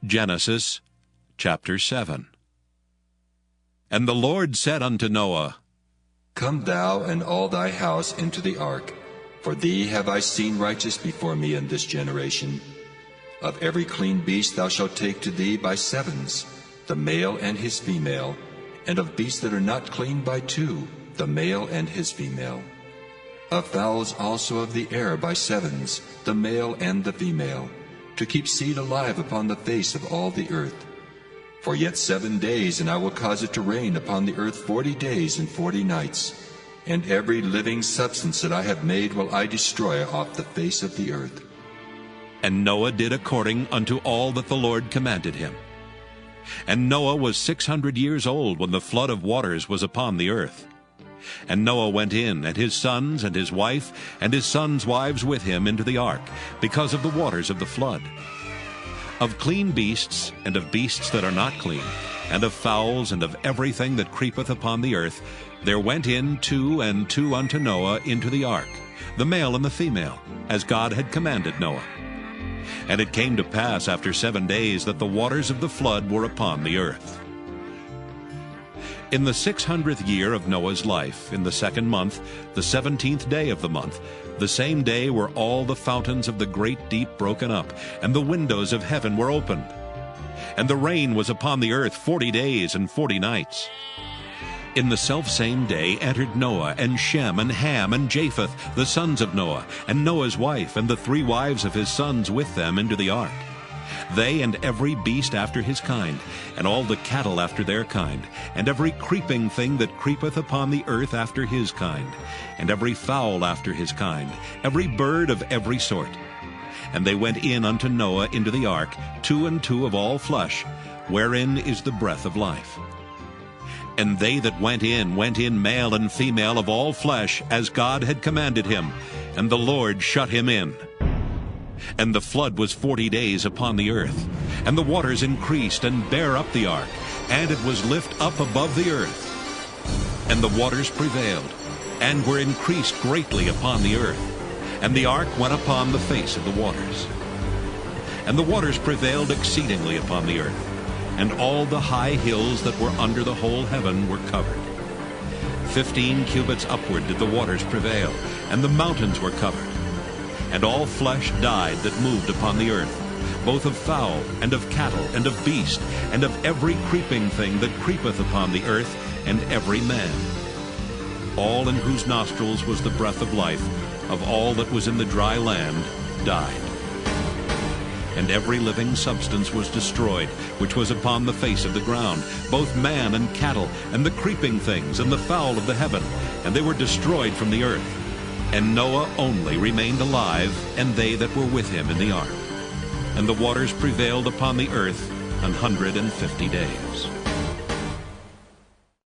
Genesis chapter 7. And the Lord said unto Noah, Come thou and all thy house into the ark, for thee have I seen righteous before me in this generation. Of every clean beast thou shalt take to thee by sevens, the male and his female, and of beasts that are not clean by two, the male and his female. Of fowls also of the air by sevens, the male and the female, to keep seed alive upon the face of all the earth. For yet 7 days, and I will cause it to rain upon the earth 40 days and 40 nights, and every living substance that I have made will I destroy off the face of the earth. And Noah did according unto all that the Lord commanded him. And Noah was 600 years old when the flood of waters was upon the earth. And Noah went in, and his sons, and his wife, and his sons' wives with him into the ark, because of the waters of the flood. Of clean beasts, and of beasts that are not clean, and of fowls, and of everything that creepeth upon the earth, there went in 2 and 2 unto Noah into the ark, the male and the female, as God had commanded Noah. And it came to pass after 7 days that the waters of the flood were upon the earth. In the 600th year of Noah's life, in the 2nd month, the 17th day of the month, the same day were all the fountains of the great deep broken up, and the windows of heaven were opened. And the rain was upon the earth 40 days and 40 nights. In the selfsame day entered Noah, and Shem, and Ham, and Japheth, the sons of Noah, and Noah's wife, and the 3 wives of his sons with them into the ark. They and every beast after his kind, and all the cattle after their kind, and every creeping thing that creepeth upon the earth after his kind, and every fowl after his kind, every bird of every sort. And they went in unto Noah into the ark, 2 and 2 of all flesh, wherein is the breath of life. And they that went in male and female of all flesh, as God had commanded him, and the Lord shut him in. And the flood was 40 days upon the earth, and the waters increased and bare up the ark, and it was lift up above the earth. And the waters prevailed, and were increased greatly upon the earth, and the ark went upon the face of the waters. And the waters prevailed exceedingly upon the earth, and all the high hills that were under the whole heaven were covered. 15 cubits upward did the waters prevail, and the mountains were covered. And all flesh died that moved upon the earth, both of fowl, and of cattle, and of beast, and of every creeping thing that creepeth upon the earth, and every man. All in whose nostrils was the breath of life, of all that was in the dry land, died. And every living substance was destroyed, which was upon the face of the ground, both man and cattle, and the creeping things, and the fowl of the heaven, and they were destroyed from the earth. And Noah only remained alive, and they that were with him in the ark. And the waters prevailed upon the earth 150 days.